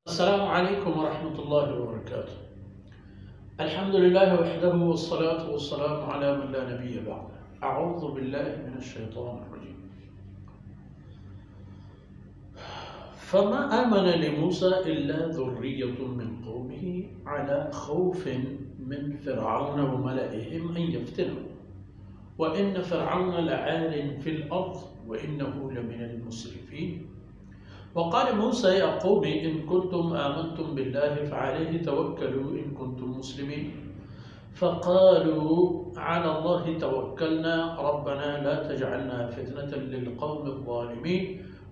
السلام عليكم ورحمة الله وبركاته. الحمد لله وحده والصلاة والسلام على من لا نبي بعده. أعوذ بالله من الشيطان الرجيم. فما آمن لموسى إلا ذرية من قومه على خوف من فرعون وملئهم أن يفتنوا وإن فرعون لعال في الأرض وإنه لمن المسرفين. وقال موسى يا قوم إن كنتم آمنتم بالله فعليه توكلوا إن كنتم مسلمين. فقالوا على الله توكلنا ربنا لا تجعلنا فتنة للقوم الظالمين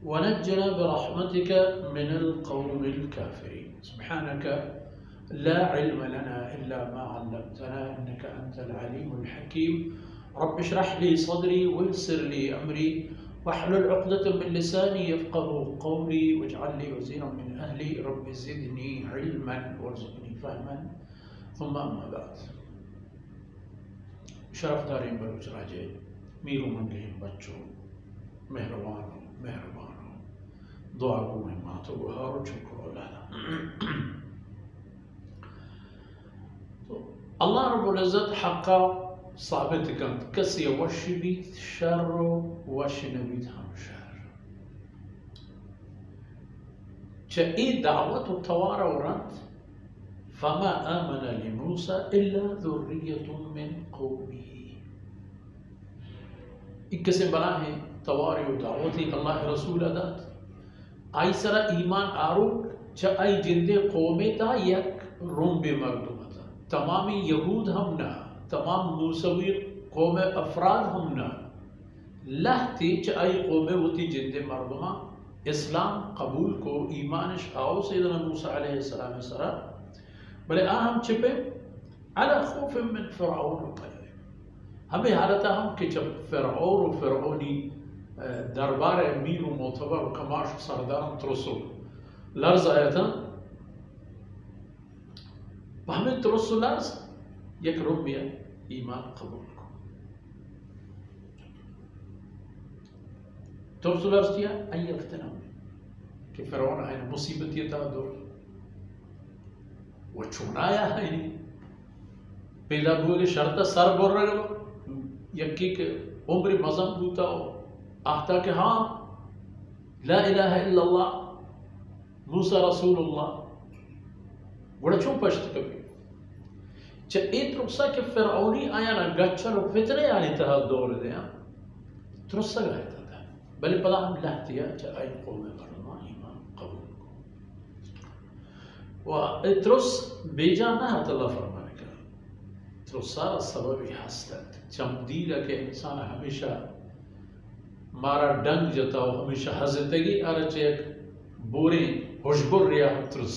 ونجنا برحمتك من القوم الكافرين. سبحانك لا علم لنا إلا ما علمتنا إنك أنت العليم الحكيم. رب اشرح لي صدري ويسر لي أمري واحلل عقدة من لساني يفقه قولي واجعل لي وزيرا من أهلي رب زدني علما وارزقني فهما. ثم أما بعد. शरफ दारीन बलूच राजे मीरू मंडलीन बच्चों मेहरबानों दुआ को मैं मातो गुहारो शुक्र लाला। तो अल्लाह रब्बुल इज़्ज़त हक़ा साबित कन कसी वशी भी शर्रो वशी नबी हम शर चई दावत तवारा औरत फमा आमन लिमूसा इल्ला ज़ुर्रियतुम मिन क़ौमिही। इक्कसे बना है तवारे व दावती अल्लाह रसूल अदात आई सरा ईमान आरुक च आई जिंदे कौमे ता यक रोंबे मर्दुमता तमामी यहूद हम ना तमाम मूसवीर कौम अफराद हम ना लहती च आई कौमे वती जिंदे मर्दुमा इस्लाम कबूल को ईमान शाओ सैयदना मूसा अलैहिस्सलाम सरा बले हम छिपे अला खौफ मिन फ़िरऔन हमें हालत हम कि जब फ़िरऔन और फ़िरऔनी दरबार अमीर व मोतबर व कमाश सरदार तरसो लर्ज आया था हमें तरसो लर्ज यक रुबिया ईमान कबूल को तरसो लर्ज किया अय्यफ्तना कि फ़िरऔन आया मुसीबत ये था दो वो चुनाया है नहीं पहला बुए के शर्त सर बोल रहे हो यकी के उम्र मज़म बूता हो आहता के हाँ ला इलाहा इल्लल्लाह मूसा रसूलुल्लाह बड़ा चुप पश्त कभी च एक रुखसा के फ़िरऔनी आया ना गच्छर फितरे आने तहा दौर दे हाँ तुरस्सा गया था बल्कि पता हम लहतिया च आई कौम मरमा ईमान कबूल वत्रुस बेजा ना अल्लाह फरमाने का त्रुसा सबब हसरत चमदीला के इंसान हमेशा मारा डंग जता हो हमेशा हजतगी अरचे बोरे खुशबुर रिया त्रुस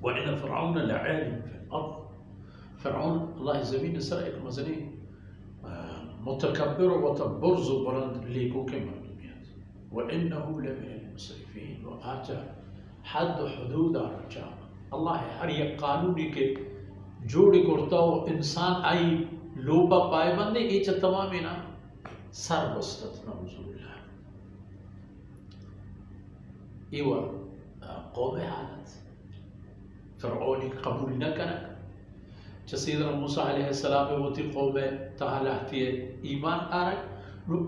वइन फ़िरऔन लआलिम फिल अर्द फ़िरऔन अल्लाह ज़मीन सर एक मज़नी मुतकब्बिर व तबर्ज़ बुलंद लेको के वइन्नहु लमिनल मुसरिफ़ीन व आचा हद हुदूद आरचा अल्लाह हर एक कानूनी के जोड़ी करता हो इंसान आई लोबा पायबंदी इच तमामी ना सर बस्तत नौजुबिल्लाह इवा कौम हालत फ़िरऔनी कबूल न करक सैयदना मूसा अलैहिस्सलाम वती कौम तहलहती ईमान आरक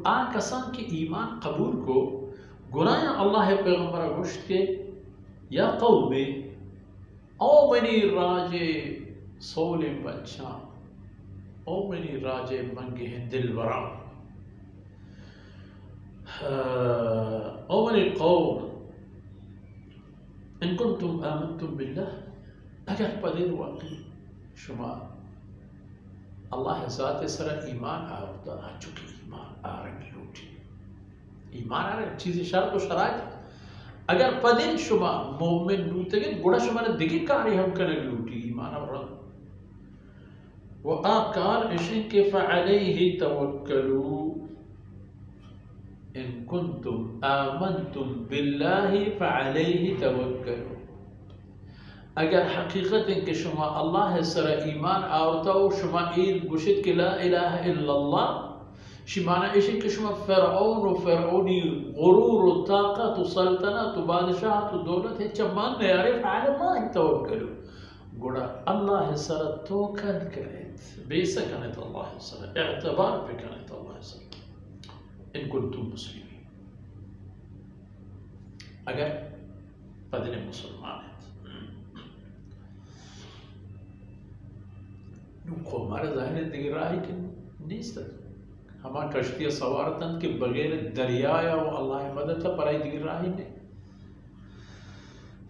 आ कसान के ईमान कबूल को गुनाया अल्लाह पैगम्बर गुश्त के या कौमे ओ मनी राजे सोले बच्चा ओ मनी राजे मंगे हैं दिलवरा ओ मनी कौम इन कुंतुम आमनतुम बिल्लाह अगर पदेर वाकई शुमा अल्लाह ज़ात सरा ईमान आवता आ चुकी ईमान आरंग लूटी ईमान आरंग चीज़ शर्त व शराइत अगर पदिन शुमा मोमिन लूटे गुड़ा शुमा ने दिखी कार्य हम कने लूटी ईमान और वो आकार इशिन के फ़अलैहि तवक्कलू इन कुंतुम आमनतुम बिल्लाहि फ़अलैहि तवक्कलू अगर हकीकत के शुमा अल्लाह सरा ईमान आवता हो शुमा ईद गुशित के ला इलाहा इल्लल्लाह شمانة إيش كشمة فرعون وفرعوني غرور وطاقة وسلطنة وبادشاهة ودولة هيك ما يعرف على الله يتوكلوا. قولا الله سر توكل كانت بيس كانت الله سر اعتبار بكانت الله سر إن كنتم مسلمين. أجر بدل مسلمان نقوم على ظاهر الدقيقة كن نيستر हमारा कश्ती सवारतन के बगैर दरिया या वो अल्लाह मदद था पराई दिख रहा ही नहीं।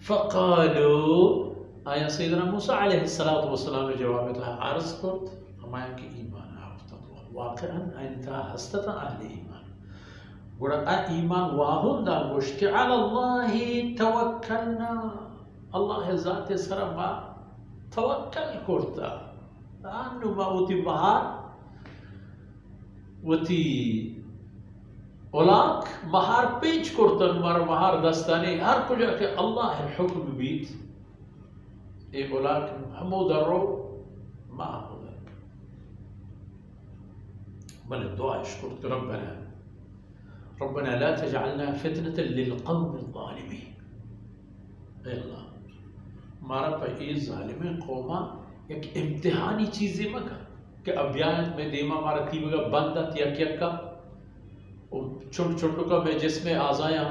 फ़क़ालू आया सैयदना मूसा अलैहिस्सलातु वस्सलाम ने जवाब दिया अर्ज़ करत हमारे की ईमान आफ्ता वाक़अन अंता हस्तता अहले ईमान गुड़ा ईमान वाहुंदा मुश्किल अल्लाही तवक्कलना अल्लाह ज़ात सरमा तवक्कल करता अन्नु माउती बहार वती ओलाक महार पेच करतन मार महार दस्ताने हर कुछ के अल्लाह हुक्म बीत ए ओलाक हमो दरो मा होदर बल दुआ शुक्र रब्बना ला तजअलना फितनत लिलकौम الظالمين ए अल्लाह मारा पे ए जालिम कौमा एक इम्तिहानी चीजें मका कि अभियान में देमा मारा तीबगा बंदा यक यक का छोट छोटो का मैं जिसमें आजाया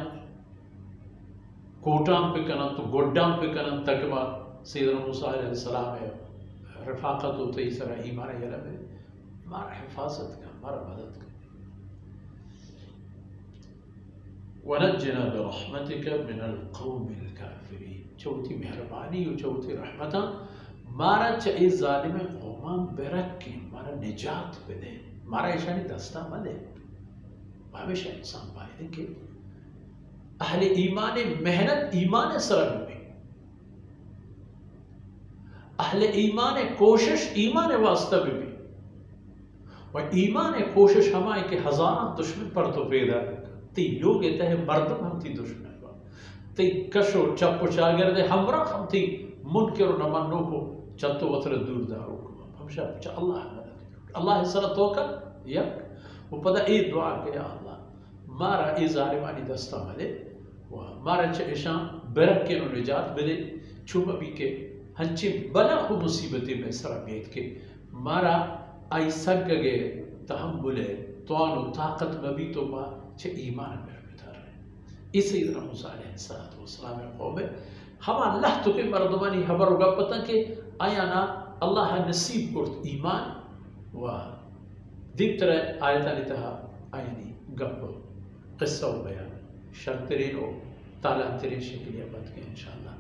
कोटाम पे कना तो गोड्डाम पे कना तकबा सैयदना मूसा अलैहिस्सलाम है रफाकत होते ही सरा ईमान यला में मारा हिफाजत का मारा मदद का वनज्जना बिरहमतिक मिनल कौमिल काफिरीन चौथी मेहरबानी और चौथी रहमत मारा चाहे जालिम कौमान बेरक के मारा निजात पे दे मारा ईशानी दस्ता मले हमेशा इंसान पाए कि अहले ईमान मेहनत ईमान सरल में अहले ईमान कोशिश ईमान वास्तव में और ईमान कोशिश हमारे के हजारों दुश्मन पर तो पैदा ती लोग कहते हैं मर्दम हम थी दुश्मन ती कशो चप्पो चागर दे हमरा हम थी मुनकर न मनो को चत्तो वतर दूर दारो हमेशा अल्लाह सर तोकर यक वो पता ए दुआ के अल्लाह मारा ए जालिमानी दस्ता मले व मारा चेशा बरक के नो निजात मिले छुम भी के हंचे बना हो मुसीबतें में सरा बेत के मारा आई सग गए तहम्मुले तौन ताकत में भी तो बा चे ईमान में बितार है इसे इधर मूसा अलैहिस्सलाम कौम हम अल्लाह तो के मर्दमानी खबर होगा पता के आया ना अल्लाह नसीब कुर्त ईमान व दिक्तर आयता नितहा आयनी गप क़िस्सा बयान शर्तरीन व तालांतरीन शक्लिया बात के इंशाअल्लाह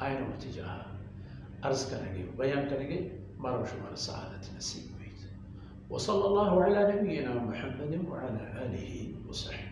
आयन वतिजा अर्ज़ करेंगे बयान करेंगे मारो शुमार सआदत नसीब हुई। वसल्लल्लाहु अला नबीना मुहम्मद व अला आलिहि व सहबिहि।